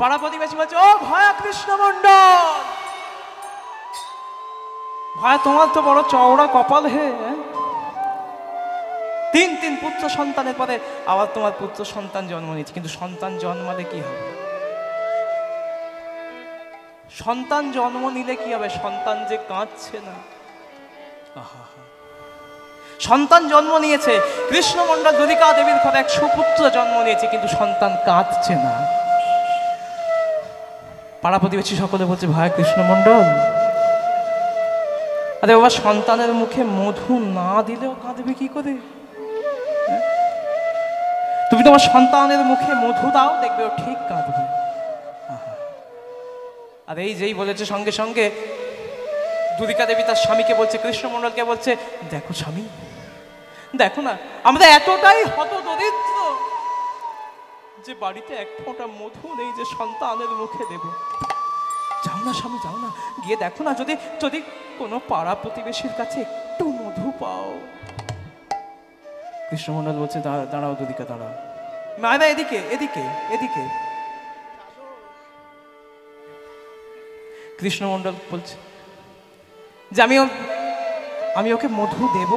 পাড়া প্রতিবেশী বলছে, ও ভয়া কৃষ্ণ মণ্ডল, ভয়া তোমার তো বড় চওড়া কপাল হে, তিন পুত্র সন্তানের পরে আবার তোমার পুত্র সন্তান জন্ম নিয়েছে, কিন্তু সন্তান জন্মালে কি হবে? সন্তান জন্ম নিলে কি হবে? সন্তান যে কাঁদছে না। সন্তান জন্ম নিয়েছে, কৃষ্ণমণ্ডল দুরিকা দেবীর ঘরে এক সুপুত্র জন্ম নিয়েছে, কিন্তু সন্তান কাঁদছে না। পাড়া প্রতিবেশী সকলে বলছে, ভাই কৃষ্ণমণ্ডল, আরে বাবা, সন্তানের মুখে মধু না দিলেও কাঁদবে কি করে? তুমি তোমার সন্তানের মুখে মধু দাও, দেখবে ও ঠিক কাঁদবে। আর এই যেই বলেছে, সঙ্গে সঙ্গে দুরিকা দেবী তার স্বামীকে বলছে, কৃষ্ণমণ্ডলকে বলছে, দেখো স্বামী, দেখো না, আমরা এতটাই হতদরিদ্র যে বাড়িতে এক ফোঁটা মধু নেই যে সন্তানের মুখে দেব। যাও না স্বামী, যাও না, গিয়ে দেখো না, যদি যদি কোনো পাড়া প্রতিবেশীর কাছে একটু মধু পাও। কৃষ্ণমণ্ডল বলছে, দাঁড়াও দুরিকা, দাঁড়াও, মায়েরা এদিকে এদিকে এদিকে। কৃষ্ণমণ্ডল বলছে যে আমি ওকে মধু দেব,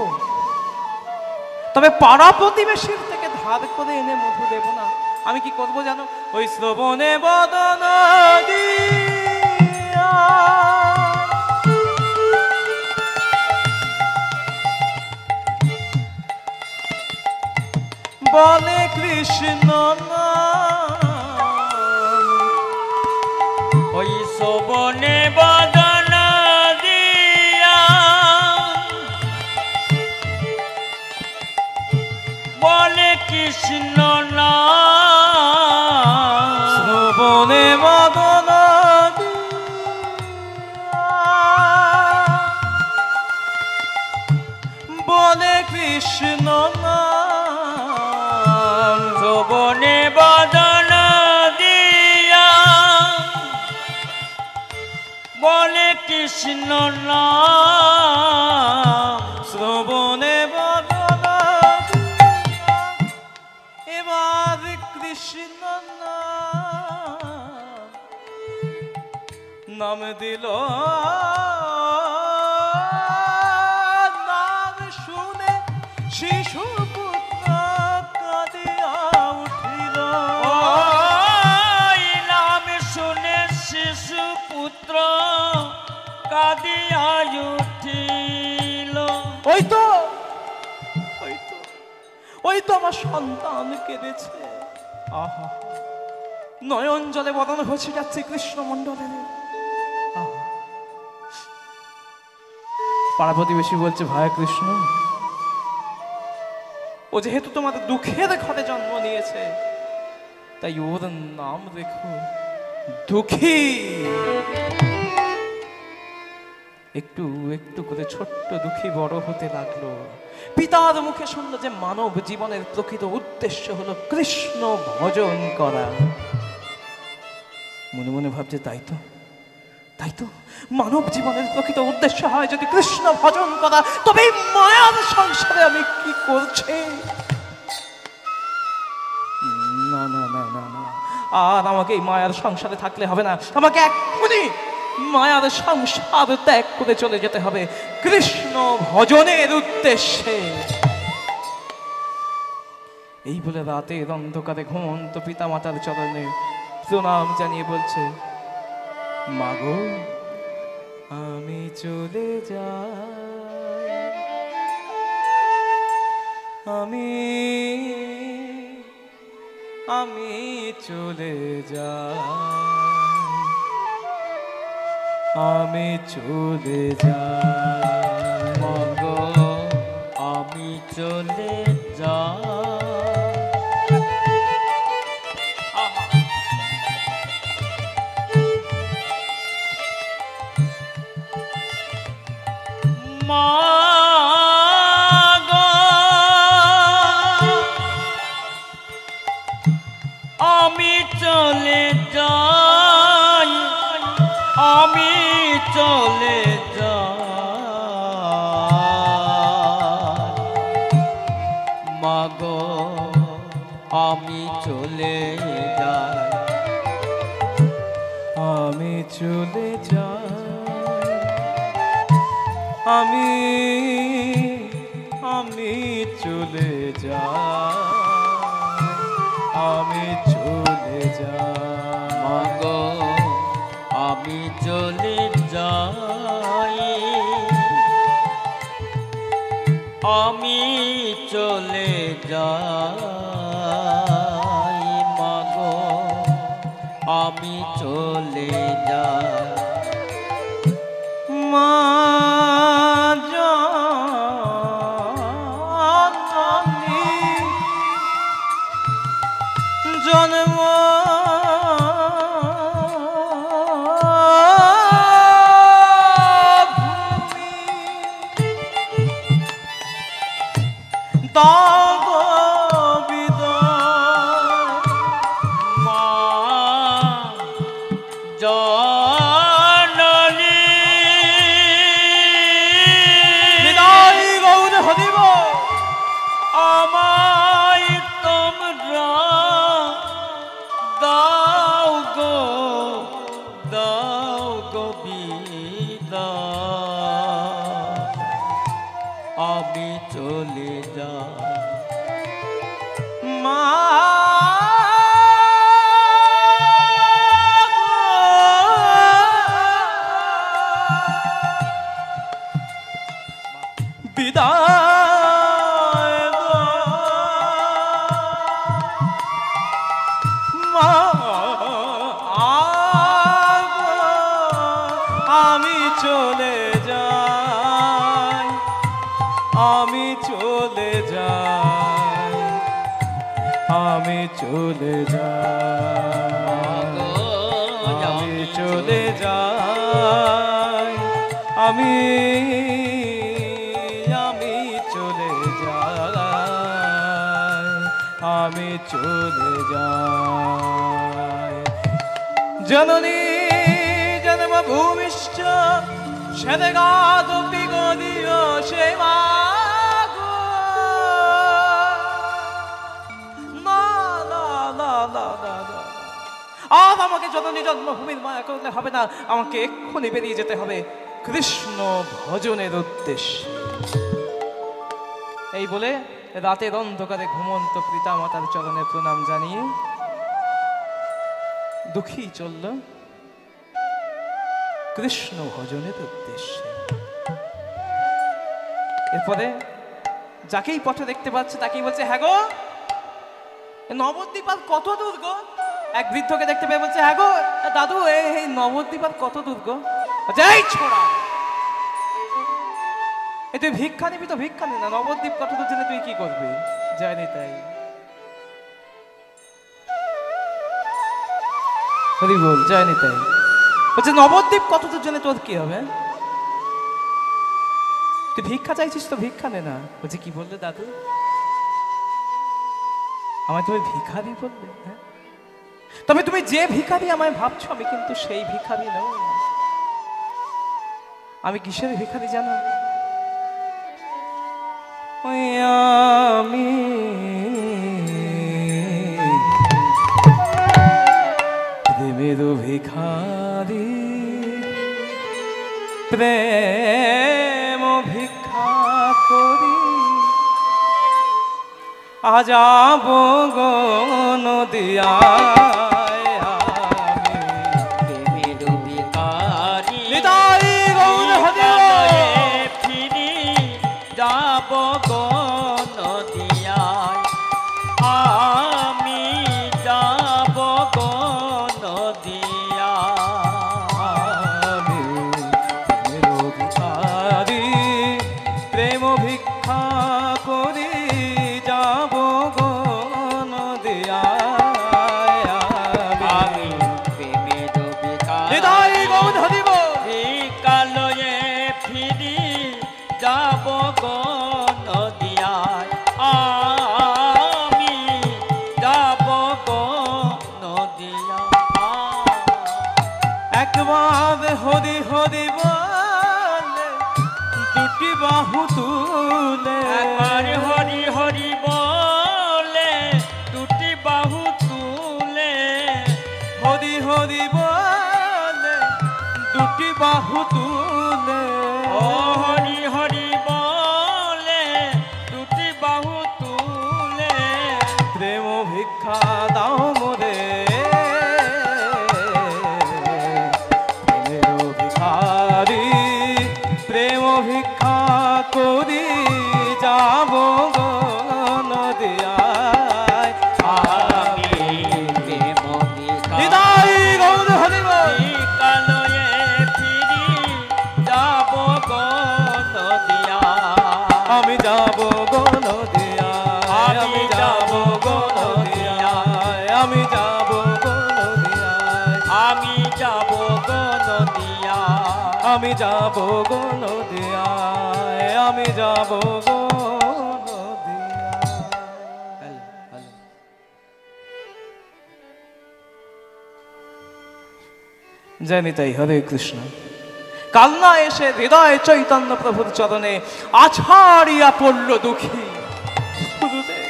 তবে পাড়া প্রতিবেশীর থেকে ধার করে এনে মধু দেব না। আমি কি করবো জানো? ওই শ্রবণে বদন বলে কৃষ্ণ ওই শ্রবণে বদন দিয়া বলে কৃষ্ণ শ্রবণে বদন বলে কৃষ্ণ শ্রবণে বদন দিয়া বলে কৃষ্ণ শ্রবণে বদন এবার কৃষ্ণ নাম দিল, নাম শুনে শিশু পুত্র কাঁদিয়া উঠিল। নাম শুনে শিশু পুত্র কাঁদিয়া উঠিল। ওই তো আমার সন্তান কেঁদেছে। আহা, নয়ন জলে বদন হচ্ছে যাচ্ছে কৃষ্ণমণ্ডলের। পাড়া প্রতিবেশী বলছে, ভাই কৃষ্ণ, ও যেহেতু তোমার দুঃখের ঘরে জন্ম নিয়েছে, তাই ওর নাম রেখো দুঃখী। একটু একটু করে ছোট্ট দুঃখী বড় হতে লাগলো। পিতার মুখে শুনলো যে মানব জীবনের প্রকৃত উদ্দেশ্য হলো কৃষ্ণ ভজন করা। মনে মনে ভাবছে, তাই তো মানব জীবনের প্রকৃত উদ্দেশ্য হয় যদি কৃষ্ণ ভজন করা, তবে মায়ার সংসারে আমি কি করছি? না না না না না, আর আমাকে এই মায়ার সংসারে থাকলে হবে না। আমাকে এক্ষুনি মায়ার সংসার ত্যাগ করে চলে যেতে হবে কৃষ্ণ ভজনের উদ্দেশ্যে। এই বলে রাতের অন্ধকারে ঘুমন্ত পিতা মাতার চরণে প্রণাম জানিয়ে বলছে, মাগো, আমি চলে যাই, আমি চলে যাই, আমি চলে যাই, মাগো আমি চলে যাই। মাগো আমি চলে যাই, আমি চলে যাই, মাগো আমি চলে যাই। আমি চলে যাই, আমি আমি চলে যাই, আমি চলে যাই, মাগো আমি চলে যাই, আমি চলে যাই, মাগো আমি চলে যাই। মা জননী জন্ম দাগ বিদায়, মা জননী বিদায় গৌর হরিব। আমায় তোমরা দাও গো বিদায়, আমি চলে যাই। মা বিদায় গো, মা আমি চলে যাই, আমি চলে যাই, আমি চলে যাই, আমি চলে যাই, আমি চলে যাই, আমি চলে যাই। জননী জন্মভূমিশ্চ স্বেদগাদপি গদীয় সেবা গো। না না না না না না, আজ আমাকে জননী জন্মভূমির মায়া করলে হবে না, আমাকে এক্ষুনি বেরিয়ে যেতে হবে কৃষ্ণ ভজনের উদ্দেশ্যে। এই বলে রাতের অন্ধকারে ঘুমন্ত পিতামাতার চরণে প্রণাম জানিয়ে দুঃখী চলল কৃষ্ণ ভজনের উদ্দেশ্যে। এরপরে যাকেই পথে দেখতে পাচ্ছে তাকেই বলছে, হ্যাঁ গো নবদ্বীপ আর কত দূর গো? এক বৃদ্ধকে দেখতে পেয়ে বলছে, হ্যাঁ গো দাদু এই নবদ্বীপ আর কত দূর গো? যাই ছোড়া, এ তুই ভিক্ষা নিবি তো ভিক্ষা নে না, নবদ্বীপ কত দূর জেনে তুই কি করবি? যায়নি তাই হরি বল, যায়নি তাই বলছে নবদ্বীপ কত দূর জেনে তোর কি হবে? তুই ভিক্ষা চাইছিস তো ভিক্ষা নে না। বলছে কি বললে দাদু? আমায় তুমি ভিখারি বললে? হ্যাঁ, তবে তুমি যে ভিখারি আমায় ভাবছো আমি কিন্তু সেই ভিখারি নই। আমি কিসের ভিখারি জানো? ওই আমি প্রেমের ভিখারি, প্রেম ভিক্ষা করি আজাব গো নদিয়ায়, আমি প্রেমের ভিখারি নিতাই গৌর হরি ফিরি যাব গো নদিয়ায়, আমি যাব গো নদিয়ায়, আমি প্রেমের ভিখারি, প্রেম ভিক্ষা করি যাব গো নদিয়ায়, আমি প্রেমের ভিখারি নিতাই গৌর হরি কালয়ে ফিরি যাব গো নদিয়ায়, আমি যাব গো নদিয়ায়। একবার হরি হরি বলে দুটি বাহু তুলে, একবার হরি হরি বলে দুটি বাহু তুলে, হরি হরি বলে দুটি বাহু তুলে ও হরি হরি বলে দুটি বাহু তুলে প্রেম ভিক্ষা দাও মোরে প্রেমের ভিখারি প্রেম ভিক্ষা করি যাব গো নদিয়ায় আমি প্রেম হৃদয় গৌর হরি বল। কালয়ে ফিরি যাব গো নদিয়া আমি যাব গো নদিয়ায় আমি যাব গো নদিয়ায় আমি যাব গো নদিয়ায় আমি যাব গো নদিয়া আমি যাব গো নদিয়ায় আমি যাব গো নদিয়ায়। জানি তাই হরে কৃষ্ণ কালনা এসে হৃদয় চৈতন্য প্রভুর চরণে আছাড়িয়া পড়ল দুঃখী গুরুদেব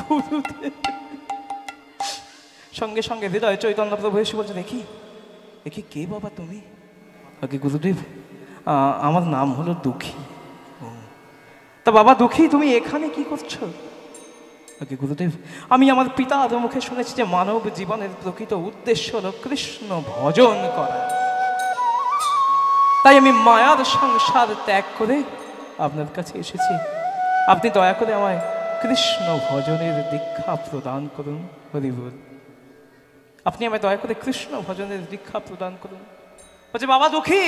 গুরুদেব। সঙ্গে সঙ্গে হৃদয় চৈতন্য প্রভু এসে বলছে দেখি দেখি কে বাবা তুমি? ওকে গুরুদেব আমার নাম হলো দুঃখী। ও, তা বাবা দুঃখী তুমি এখানে কি করছো? ওকে গুরুদেব আমি আমার পিতার মুখে শুনেছি যে মানব জীবনের প্রকৃত উদ্দেশ্য হলো কৃষ্ণ ভজন করা, তাই আমি মায়ার সংসার ত্যাগ করে আপনার কাছে এসেছি। আপনি দয়া করে আমায় কৃষ্ণ ভজনের দীক্ষা প্রদান করুন। হরি বল। আপনি আমায় দয়া করে কৃষ্ণ ভজনের দীক্ষা প্রদান করুন। বলছে বাবা দুঃখী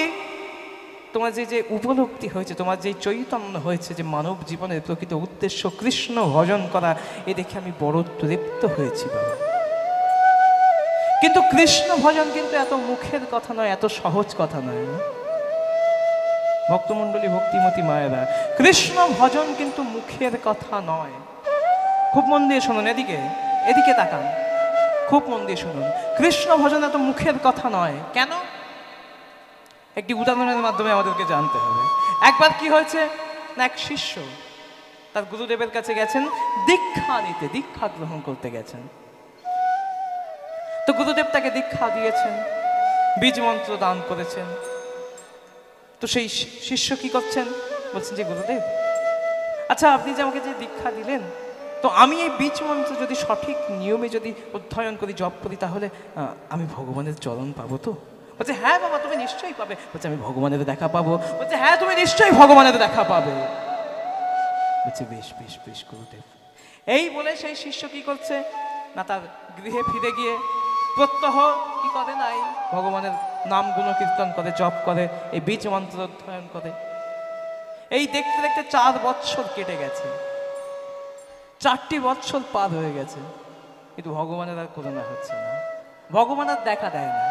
তোমার যে যে উপলব্ধি হয়েছে, তোমার যে চৈতন্য হয়েছে যে মানব জীবনের প্রকৃত উদ্দেশ্য কৃষ্ণ ভজন করা, এ দেখে আমি বড় তৃপ্ত হয়েছি বাবা। কিন্তু কৃষ্ণ ভজন কিন্তু এত মুখের কথা নয়, এত সহজ কথা নয়। ভক্তমণ্ডলী ভক্তিমতী মায়েরা, কৃষ্ণ ভজন কিন্তু মুখের কথা নয়। খুব মন দিয়ে শুনুন, এদিকে এদিকে তাকান, খুব মন দিয়ে শুনুন। কৃষ্ণ ভজন এত মুখের কথা নয়। কেন? একটি উদাহরণের মাধ্যমে আমাদেরকে জানতে হবে। একবার কি হয়েছে না, এক শিষ্য তার গুরুদেবের কাছে গেছেন দীক্ষা নিতে, দীক্ষা গ্রহণ করতে গেছেন। তো গুরুদেব তাকে দীক্ষা দিয়েছেন, বীজ মন্ত্র দান করেছেন। তো সেই শিষ্য কি করছেন, বলছেন যে গুরুদেব আচ্ছা আপনি যে আমাকে যে দীক্ষা দিলেন, তো আমি এই বীজ মন্ত্র যদি সঠিক নিয়মে যদি অধ্যয়ন করি, জপ করি, তাহলে আমি ভগবানের চরণ পাবো তো? বলছে হ্যাঁ বাবা তুমি নিশ্চয়ই পাবে। বলছে আমি ভগবানের দেখা পাবো? বলছে হ্যাঁ তুমি নিশ্চয়ই ভগবানের দেখা পাবে। বলছে বেশ বেশ বেশ গুরুদেব। এই বলে সেই শিষ্য কি করছে না, তার গৃহে ফিরে গিয়ে প্রত্যহ কি করে নাই, ভগবানের নাম গুণ কীর্তন করে, জপ করে, এই বীজ মন্ত্র অধ্যয়ন করে। এই দেখতে দেখতে 4 বৎসর কেটে গেছে, 4টি বৎসর পার হয়ে গেছে, কিন্তু ভগবানের আর করুণা হচ্ছে না, ভগবান আর দেখা দেয় না।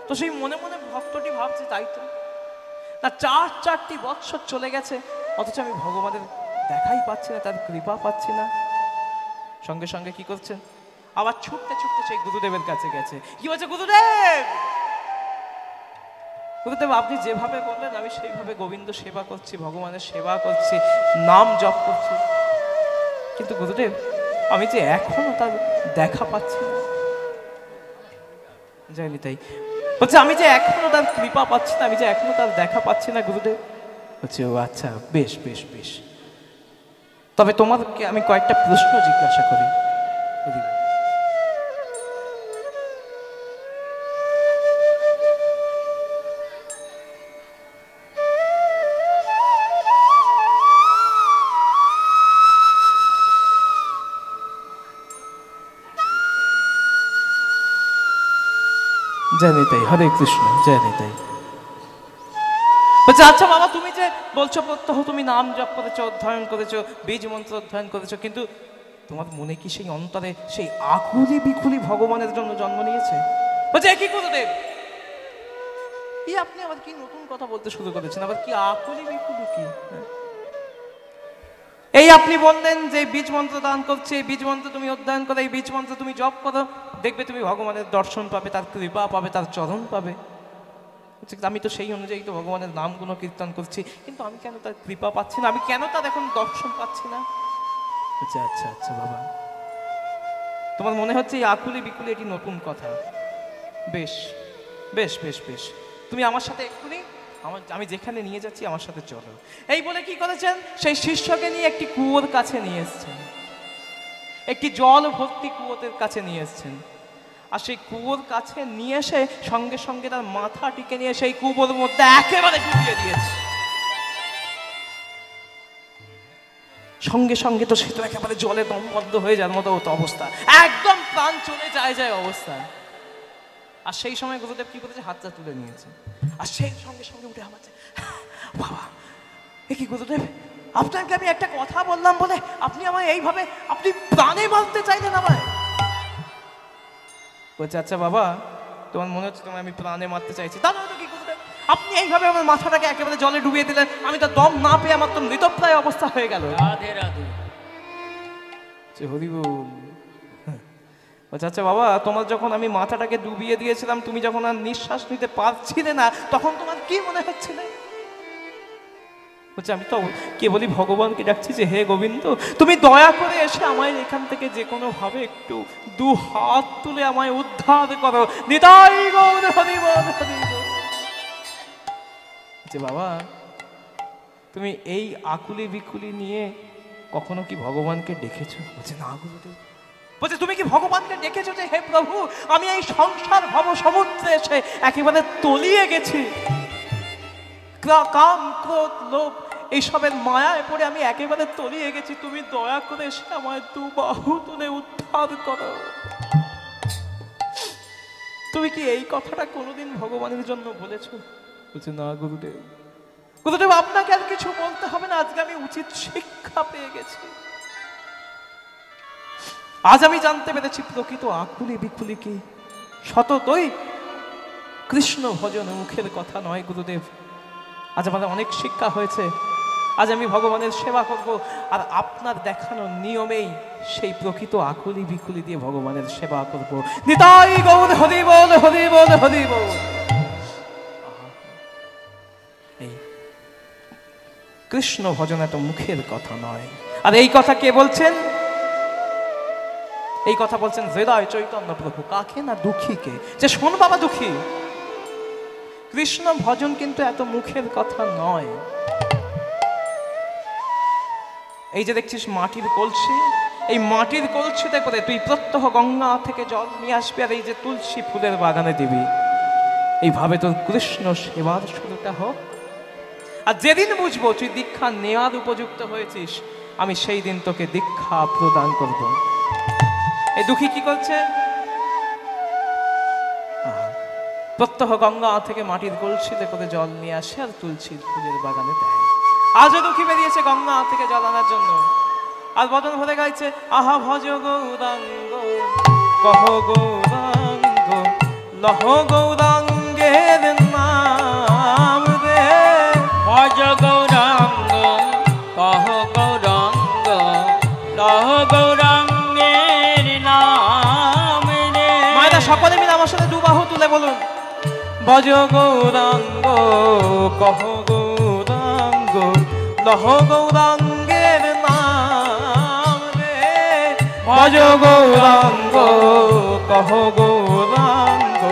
তো সেই মনে মনে ভক্তটি ভাবছে তাই তো না, 4টি বৎসর চলে গেছে, অথচ আমি ভগবানের দেখাই পাচ্ছি না, তার কৃপা পাচ্ছি না। সঙ্গে সঙ্গে কি করছে, আবার ছুটতে ছুটতে সেই গুরুদেবের কাছে গেছে। কি বলছে, গুরুদেব গুরুদেব আপনি যেভাবে বললেন আমি সেইভাবে গোবিন্দ সেবা করছি, ভগবানের সেবা করছি, নাম জপ করছি, কিন্তু গুরুদেব আমি যে এখনো তার দেখা পাচ্ছি না। জানি তাই বলছে আমি যে এখনো তার কৃপা পাচ্ছি না, আমি যে এখনো তার দেখা পাচ্ছি না গুরুদেব। বলছে ও আচ্ছা, বেশ বেশ বেশ, তবে তোমাকে আমি কয়েকটা প্রশ্ন জিজ্ঞাসা করি। জয় নিতাই, হরে কৃষ্ণ, জয় নিতাই। বলছে আচ্ছা বাবা তুমি যে বলছো প্রত্যহ তুমি নাম জপ করেছো, অধ্যয়ন করেছো, বীজ মন্ত্র অধ্যয়ন করেছো, কিন্তু তোমার মনে কি সেই অন্তরে সেই আকুলি বিকুলি ভগবানের জন্য জন্ম নিয়েছে? বলছে কি গুরুদেব এই আপনি আবার কি নতুন কথা বলতে শুরু করেছেন, আবার কি আকুলি বিকুলি কি? এই আপনি বললেন যে বীজ মন্ত্র দান করছে, বীজ মন্ত্র তুমি অধ্যয়ন করো, এই বীজ মন্ত্র তুমি জপ করো, দেখবে তুমি ভগবানের দর্শন পাবে, তার কৃপা পাবে, তার চরণ পাবে। আমি তো সেই অনুযায়ী তো ভগবানের নামগুলো কীর্তন করছি, কিন্তু আমি কেন তার কৃপা পাচ্ছি না, আমি কেন তার এখন দর্শন পাচ্ছি না? আচ্ছা আচ্ছা আচ্ছা বাবা, তোমার মনে হচ্ছে এই আকুলি বিকুলি এটি নতুন কথা, বেশ বেশ বেশ বেশ, তুমি আমার সাথে এক্ষুনি আমি যেখানে নিয়ে যাচ্ছি আমার সাথে চলো। এই বলে কি করেছেন, সেই শিষ্যকে নিয়ে একটি কুয়োর কাছে নিয়ে এসছেন, একটি জল ভর্তি কুয়োর কাছে নিয়ে এসছেন। আর সেই কুয়োর কাছে নিয়ে এসে সঙ্গে সঙ্গে তার মাথাটিকে নিয়ে সেই কুয়োর মধ্যে একেবারে ডুবিয়ে দিয়েছে। সঙ্গে সঙ্গে তো সে তো একেবারে জলে দমবদ্ধ হয়ে যাওয়ার মতো অবস্থা, একদম প্রাণ চলে যায় অবস্থা। আর সেই সময় গুরুদেব কি করেছে, হাতটা তুলে নিয়েছে, আর সেই সঙ্গে সঙ্গে উঠে হামাচ্ছে, বাবা এ কি গুরুদেব, আপনাকে আমি একটা কথা বললাম বলে আপনি আমায় এইভাবে আপনি প্রাণে মারতে চাইলেন আমায়। বলছে আচ্ছা বাবা, তোমার মনে হচ্ছে তোমায় আমি প্রাণে মারতে চাইছি, তা নয় তো কি গুরুদেব, আপনি এইভাবে আমার মাথাটাকে একেবারে জলে ডুবিয়ে দিলেন, আমি তো দম না পেয়ে আমার তো মৃতপ্রায় অবস্থা হয়ে গেল। রাধে রাধে। হরি বল। বলছে আচ্ছা বাবা, তোমার যখন আমি মাথাটাকে ডুবিয়ে দিয়েছিলাম, তুমি যখন আর নিঃশ্বাস নিতে পারছিলে না, তখন তোমার কি মনে হচ্ছিল? বলছে আমি তো কেবলই ভগবানকে ডাকছি যে হে গোবিন্দ, তুমি দয়া করে এসে আমায় এখান থেকে যে কোনো ভাবে একটু দু হাত তুলে আমায় উদ্ধার করো, নিতাই গৌর হরি বল হরি বল। যে বাবা, তুমি এই আকুলি বিকুলি নিয়ে কখনো কি ভগবানকে ডেকেছো? বলছে না গুরুদেব। বলছে তুমি কি ভগবানকে ডেকেছো যে হে প্রভু, আমি এই সংসার ভব সমুদ্রে এসে একেবারে তলিয়ে গেছি, কাম ক্রোধ লোভ এইসবের মায়ায় পড়ে আমি একেবারে তলিয়ে গেছি, তুমি দয়া করে এসে আমায় দু বাহু তুলে উদ্ধার করো। তুমি কি এই কথাটা কোনোদিন ভগবানের জন্য বলেছো? বলছে না গুরুদেব। গুরুদেব আপনাকে আর কিছু বলতে হবে না, আজকে আমি উচিত শিক্ষা পেয়ে গেছি। আজ আমি জানতে পেরেছি প্রকৃত আকুলি বিকুলি কি, সততই কৃষ্ণ ভজন মুখের কথা নয় গুরুদেব। আজ আমাদের অনেক শিক্ষা হয়েছে, আজ আমি ভগবানের সেবা করব, আর আপনার দেখানো নিয়মেই সেই প্রকৃত আকুলি বিকুলি দিয়ে ভগবানের সেবা করব। নিতাই গৌর হরি বল হরি বল হরি বল। এই কৃষ্ণ ভজন এত মুখের কথা নয়, আর এই কথা কে বলছেন? এই কথা বলছেন হৃদয় চৈতন্য প্রভু। কাকে না? দুঃখীকে। যে শোন বাবা দুঃখী, কৃষ্ণ ভজন কিন্তু এত মুখের কথা নয়। এই যে দেখছিস মাটির কলসি, এই মাটির কলসিতে করে তুই প্রত্যহ গঙ্গা থেকে জল নিয়ে আসবি, আর এই যে তুলসী ফুলের বাগানে দিবি। এইভাবে তোর কৃষ্ণ সেবার শুরুটা হোক। আর যেদিন বুঝবো তুই দীক্ষা নেওয়ার উপযুক্ত হয়েছিস, আমি সেই দিন তোকে দীক্ষা প্রদান করব। এই দুঃখী কি করছে? প্রত্যহ গঙ্গা থেকে মাটির কলসিতে করে জল নিয়ে আসে আর তুলসী ফুলের বাগানে দেয়। আজও দুঃখী বেরিয়েছে গঙ্গা থেকে জল আনার জন্য, আর বদন ভরে গাইছে আহা ভজ গৌরাঙ্গ কহ গৌরাঙ্গ লহ গৌরাঙ্গের নাম রে। ভজ গৌরাঙ্গ কহ গৌরাঙ্গ লহ গৌরাঙ্গের নাম রে। মায়েরা সকলে মিলে আমার সাথে দু বাহু তুলে বলুন, ভজ গৌরাঙ্গ কহ গৌরাঙ্গ লহ গৌরাঙ্গের নাম রে। ভজ গৌরাঙ্গ কহ গৌরাঙ্গ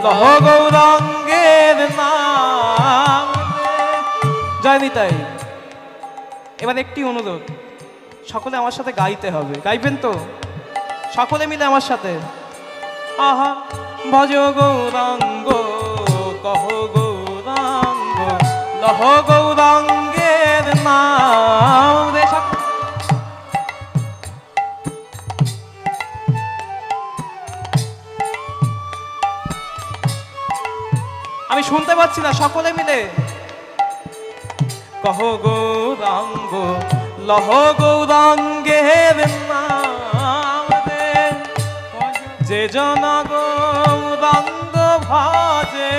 লহ গৌরাঙ্গের নাম রে। জয় নিতাই। এবার একটি অনুরোধ, সকলে আমার সাথে গাইতে হবে। গাইবেন তো সকলে মিলে আমার সাথে? আহা ভজ গৌরাঙ্গ কহ গৌরাঙ্গ লহ গৌরাঙ্গের নাম রে। আমি শুনতে পাচ্ছি না, সকলে মিলে কহ গৌরাঙ্গ লহ গৌরাঙ্গের নাম রে। যে জন গৌরাঙ্গ ভাজে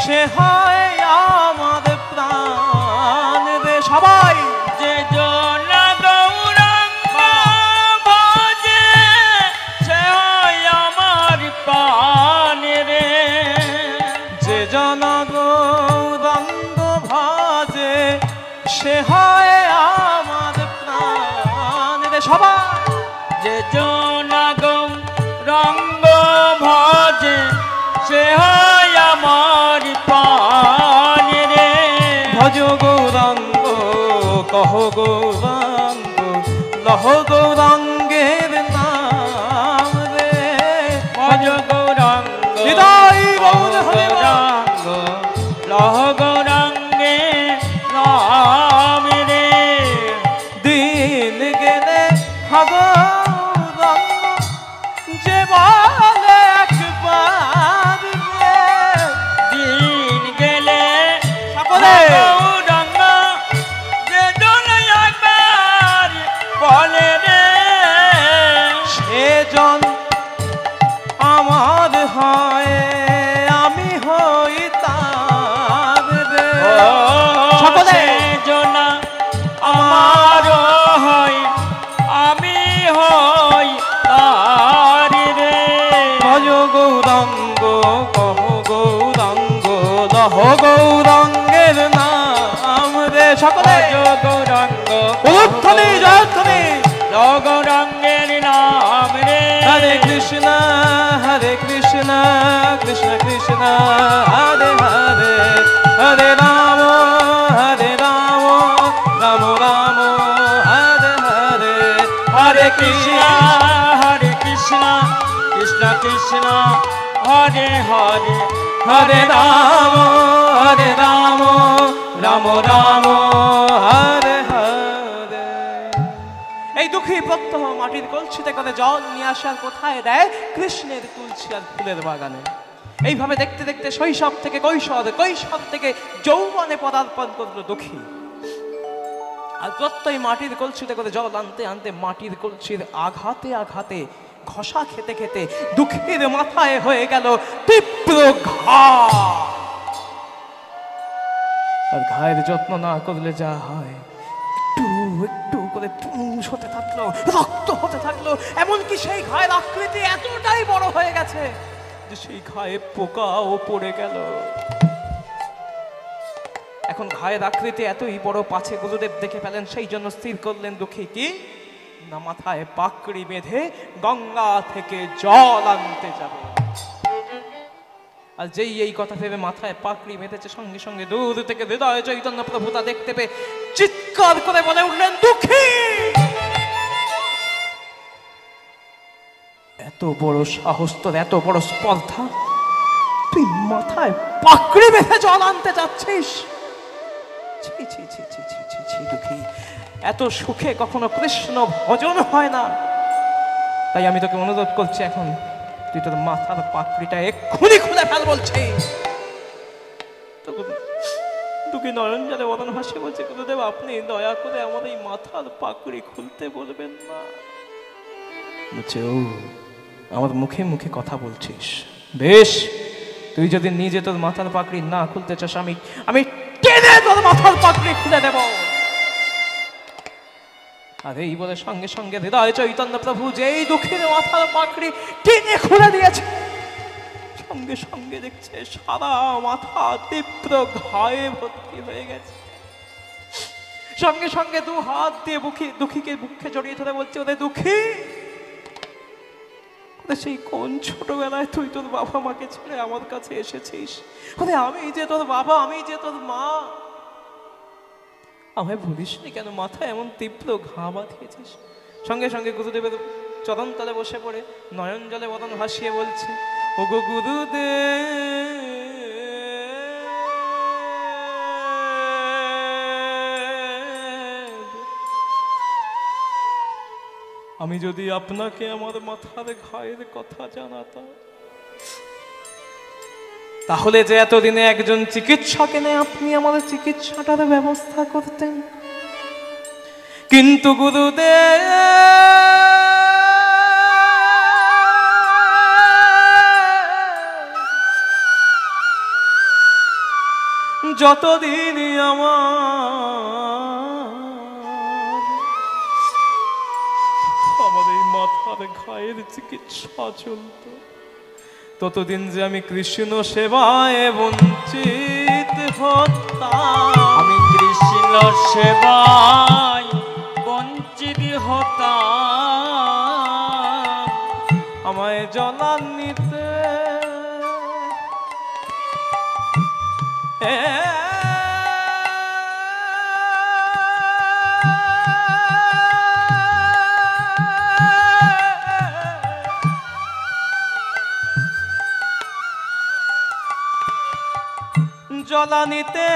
সে হয় আমার প্রাণ রে। সবাই যে জন গৌরাঙ্গ ভজে সে হয় আমার প্রাণ রে। যে জন গৌরাঙ্গ ভাজে সে হয় আমার প্রাণ রে। সবাই যে জন গৌরাঙ্গ ভজে সে হয় কহ গৌরাঙ্গ লহ গৌরাঙ্গের নাম রে। ভজ গৌরাঙ্গ হৃদয় মৌন হরে গৌরাঙ্গ লহ গৌরাঙ্গে নাম রে। দিন গেলে গৌরাঙ্গ যে বলে একবার রে। দিন গেলে সকলে গৌরাঙ্গ যে জনে একবার বলে রে। সেজন আমার হয় আমি হই তার রে। সকলে জনা আমার হয় আমি হই তার রে। ভজ গৌরাঙ্গ কহ গৌরাঙ্গ লহ গৌরাঙ্গের নাম রে। সকলে ভজ গৌরাঙ্গ উলুধ্বনি জয়ধ্বনি। গৌরাঙ্গের নাম রে। হরে কৃষ্ণ কৃষ্ণ কৃষ্ণ হরে হরে হরে রাম রাম রাম হরে হরে হরে কৃষ্ণ হরে কৃষ্ণ কৃষ্ণ কৃষ্ণ হরে হরে হরে রাম রাম রাম হরে হরে। এই দুঃখী প্রত্যহ মাটির কলসিতে করে জল নিয়ে আসার কোথায় দেয়? কৃষ্ণের তুলসী আর ফুলের বাগানে। এইভাবে দেখতে দেখতে শৈশব থেকে কৈশোর, কৈশোর থেকে যৌবনে পদার্পণ করলো দুঃখী। আর প্রত্যয় মাটির কলসিতে করে জল আনতে আনতে মাটির কলসির আঘাতে আঘাতে ঘষা খেতে খেতে দুঃখীর মাথায় হয়ে গেল তীব্র ঘা। আর ঘায়ের যত্ন না করলে যা হয়, একটু একটু করে পুষ হতে থাকলো, রক্ত হতে থাকলো। এমনকি সেই ঘায়ের আকৃতি এতটাই বড় হয়ে গেছে যে সেই ঘায়ে পোকাও পড়ে গেল। এখন ঘায়ের আকৃতি এতই বড়, পাছে গুরুদেব দেখে ফেলেন, সেই জন্য স্থির করলেন দুঃখী কি না মাথায় পাকড়ি বেঁধে গঙ্গা থেকে জল আনতে যাবে। আর যেই এই কথা ভেবে মাথায় পাকড়ি বেঁধেছে, সঙ্গে সঙ্গে দূর থেকে হৃদয় চৈতন্য প্রভু তা দেখতে পেয়ে চিৎকার করে বলে উঠলেন, দুঃখী এত বড় সাহস তোর, এত বড় স্পর্ধা, তুই মাথায় পাকড়ি বেঁধে জল আনতে যাচ্ছিস? ছি ছি ছি ছি ছি ছি ছি দুঃখী, এত সুখে কখনো কৃষ্ণ ভজন হয় না। তাই আমি তোকে অনুরোধ করছি, এখন তুই তোর মাথার পাকড়িটা এক্ষুনি খুলে ফেল বলছি। দুঃখী নয়ন জলে বদন হাসি বলছে, গুরুদেব আপনি দয়া করে আমার এই মাথার পাকড়ি খুলতে বলবেন না। বলছে, ও আমার মুখে মুখে কথা বলছিস, বেশ, তুই যদি নিজে তোর মাথার পাকড়ি না খুলতে চাস, আমি টেনে তোর মাথার পাকড়ি খুলে দেব। আর এই বলে সঙ্গে সঙ্গে হৃদয় চৈতন্য প্রভু যেই দুঃখীর মাথার পাকড়ি টেনে খুলে দিয়েছে, সঙ্গে সঙ্গে দেখছে সারা মাথা তীব্র ঘায়ে ভর্তি হয়ে গেছে। সঙ্গে সঙ্গে দু হাত দিয়ে দুঃখীকে বুকে জড়িয়ে ধরে বলছে, ওরে দুঃখী, সেই কোন ছোটবেলায় তুই তোর বাবা মাকে ছেড়ে আমার কাছে এসেছিস? ওরে আমি যে তোর বাবা, আমি যে তোর মা, আমায় বলিসনি কেন? মাথায় এমন তীব্র ঘা বাঁধিয়েছিস। সঙ্গে সঙ্গে গুরুদেবের চরণ তলে বসে পড়ে নয়ন জলে বদন ভাসিয়ে বলছে, ও গো গুরুদেব, আমি যদি আপনাকে আমার মাথার ঘায়ের কথা জানাতাম, তাহলে যে এতদিনে একজন চিকিৎসক এনে আপনি আমাদের চিকিৎসাটার ব্যবস্থা করতেন। কিন্তু গুরুদেব, যতদিন আমার এই মাথার ঘায়ের চিকিৎসা চলত, ততদিন যে আমি কৃষ্ণ সেবায় বঞ্চিত হতাম। আমি কৃষ্ণ সেবায় বঞ্চিত হতাম। আমায় জলান্বিতে জলানিতে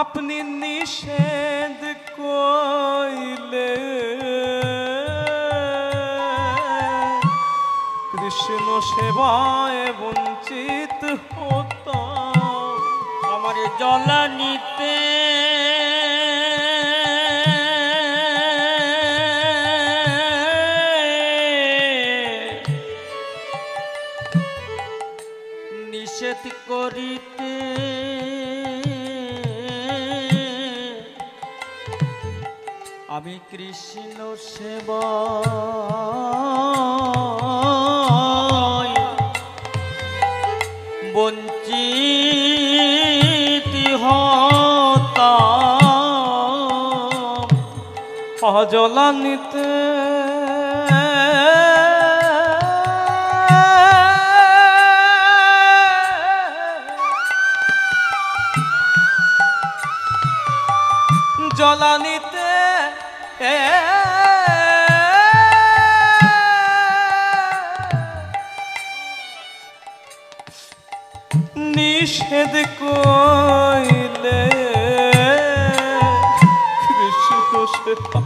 আপনি নিষেধ কইলে কৃষ্ণ সেবায় বঞ্চিত হতাম। আমার জলানিতে নিষেধ করিতে আমি কৃষ্ণ সেবা বঞ্চিত হতাম। জলানিতে জলানিতে নিষেধ কইলে কৃষ্ণ সেবা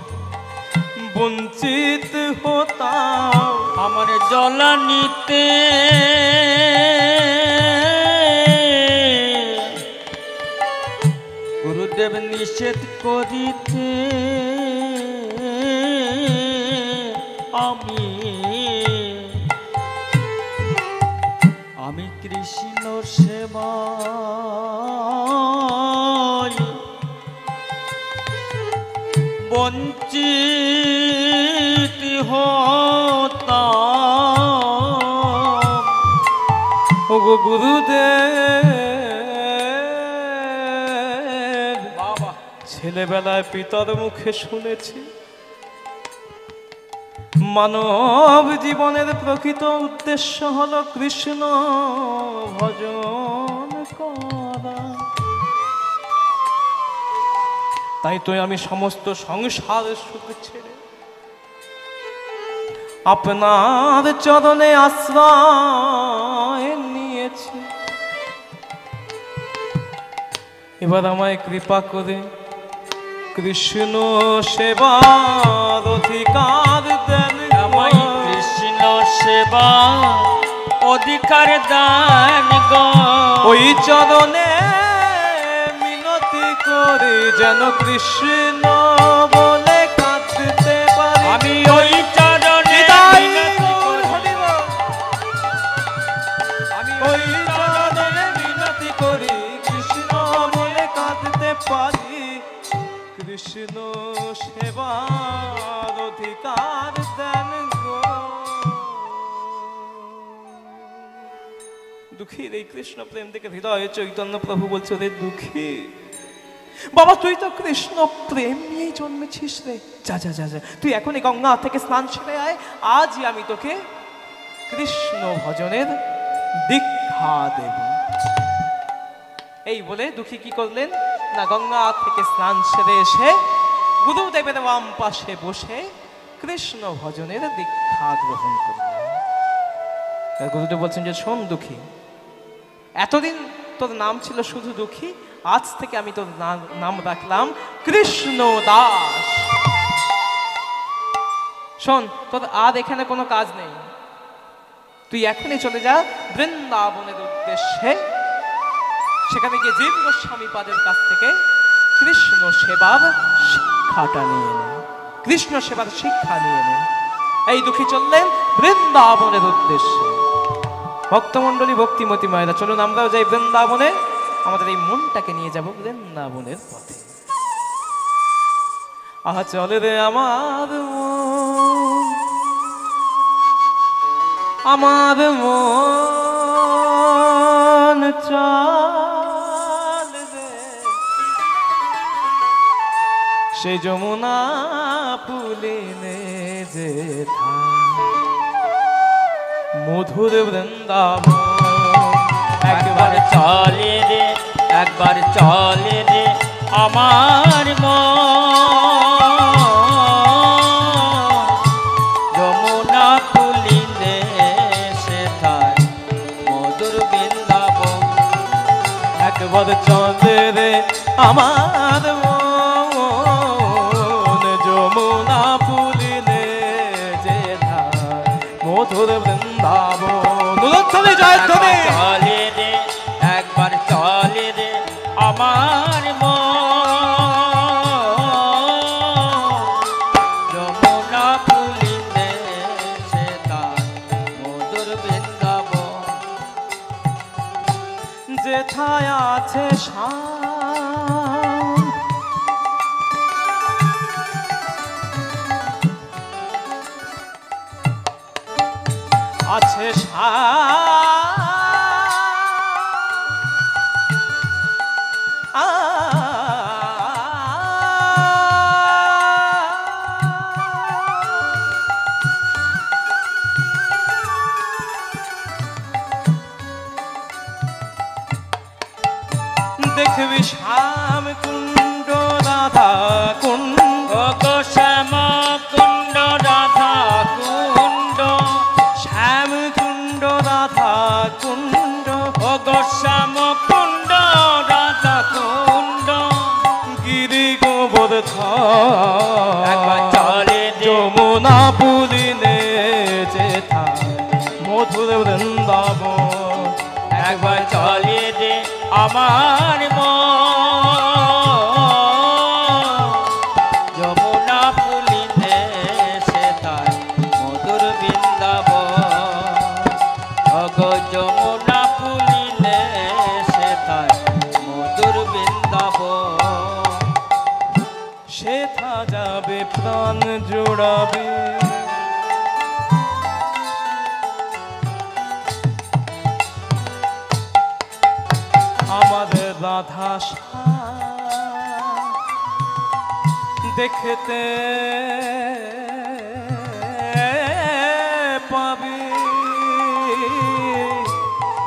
বঞ্চিত হতাম। আমার জলানিতে গুরুদেব নিষেধ করিতে আমি কৃষ্ণ সেবা বঞ্চিত হতাম। ওগো গুরুদেব, বাবা ছেলেবেলায় পিতার মুখে শুনেছি মানব জীবনের প্রকৃত উদ্দেশ্য হলো কৃষ্ণ ভজন করা। তাই তো আমি সমস্ত সংসার সুখ ছেড়ে আপনার চরণে আশ্রয় নিয়েছি। এবার আমায় কৃপা করে কৃষ্ণ সেবার অধিকার দেন। আমায় কৃষ্ণ সেবা অধিকার দান গো। ওই চরণে মিনতি করে যেন কৃষ্ণ বলে কাঁদতে পারি। আমি ওই চরণে আমি ওই চরণে মিনতি করি কৃষ্ণ বলে কাঁদতে পারি। কৃষ্ণ সেবার অধিকার দেন গো। দুঃখীর এই কৃষ্ণ প্রেম থেকে হৃদয়ে চৈতন্য প্রভু বলছে, রে দুঃখী বাবা, তুই তো কৃষ্ণ প্রেম নিয়েই জন্মেছিস রে। যা যা যা যা, তুই এখনই গঙ্গা থেকে স্নান সেরে আয়। আজই আমি তোকে কৃষ্ণ ভজনের দীক্ষা দেব। এই বলে দুঃখী কি করলেন না, গঙ্গা থেকে স্নান সেরে এসে গুরুদেবের বাম পাশে বসে কৃষ্ণ ভজনের দীক্ষা গ্রহণ করলেন। গুরুদেব বলছেন যে, শোন দুঃখী, এতদিন তোর নাম ছিল শুধু দুঃখী, আজ থেকে আমি তোর নাম রাখলাম কৃষ্ণ দাস। শোন, তোর আর এখানে কোনো কাজ নেই, তুই এখনই চলে যা বৃন্দাবনের উদ্দেশ্যে। সেখানে গিয়ে জীব গোস্বামী পাদের কাছ থেকে কৃষ্ণ সেবার শিক্ষাটা নিয়ে নে, কৃষ্ণ সেবার শিক্ষা নিয়ে নে। এই দুঃখী চললেন বৃন্দাবনের উদ্দেশ্যে। ভক্তমণ্ডলী, ভক্তিমতী মায়েরা, চলুন আমরাও যাই বৃন্দাবনে, আমাদের এই মনটাকে নিয়ে যাব বৃন্দাবনের পথে। আহা চলে রে আমার মন, আমার মন চল রে সেই যমুনা পুলিনে যেথা মধুর বৃন্দাবন। একবার চলে রে, একবার চলে রে আমার মন যমুনা পুলিনে একবার চলে রে আমার মন যমুনা পুলিনে যে ধার মধুর বৃন্দাবন। উলুধ্বনি জয়ধ্বনি। চলে রে একবার চলে রে আমার যমুনা পুলিনে সে তার মধুর বৃন্দাবন। যেথায় আছে শ্যাম আছে দেখবি শ্যাম কুণ্ড রাধা কুণ্ড গো শ্যাম কুণ্ড রাধা কুণ্ড শ্যাম কুণ্ড রাধা কুণ্ড গো শ্যাম কুণ্ড রাধা কুণ্ড গিরি গোবর্ধন একবার চলে রে যমুনা পুলিনে যেথায় মধুর বৃন্দাবন। একবার চলে রে আমার যমুনা পুলিনে সে তার মধুর বৃন্দাবন। অগো যমুনা পুলিনে সে তার মধুর বৃন্দাবন। সেথা যাবে প্রাণ জোড়াবে আমাদের রাধা দেখতে পাবি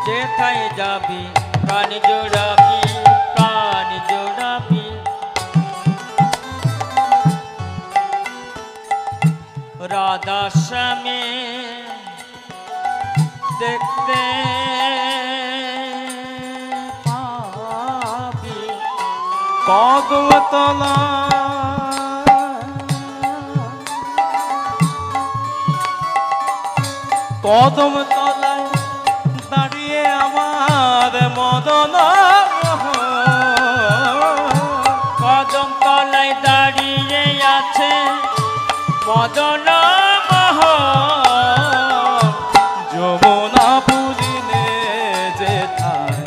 যেথায় যাবি প্রাণ জোড়াবি প্রাণ জোড়াবি। রাধা শ্যামে দেখতে পাবি কদমতলা কদম তলায় দাঁড়িয়ে আমার মদন কদম তলায় দাঁড়িয়ে আছে মদন যমুনা পুলিনে যেথায়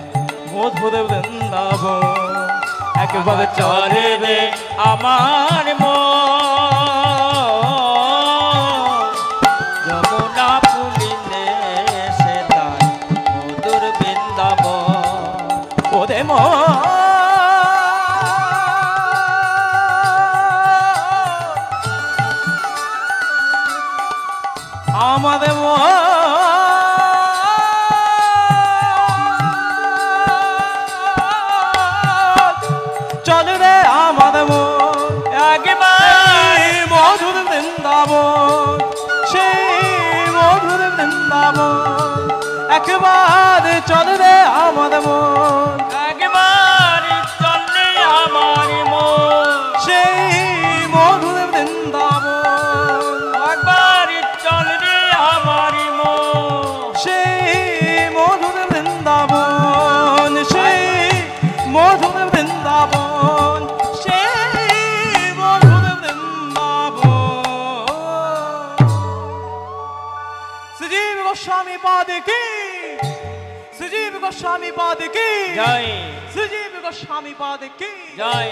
মধুর বৃন্দাবন। একবার চলে রে আমার যমুনা পুলিনে সে তার মধুর বৃন্দাবন। ওরে আমাদের চল রে আমাদের একবার মধুর বৃন্দাবন সেই মধুর বৃন্দাবন। একবার চল রে আমাদের একবার চলে আমার সেই মধুর বৃন্দাবন। একবার চলে আমার সেই মধুর বৃন্দাবন সেই মধুর বৃন্দাবন সেই মধুর বৃন্দাবন। শ্রীজীব গোস্বামী পাদ কি শ্রীজীব গোস্বামী পাদ কি জয় শ্রীজীব গোস্বামী পাদ কি জয়।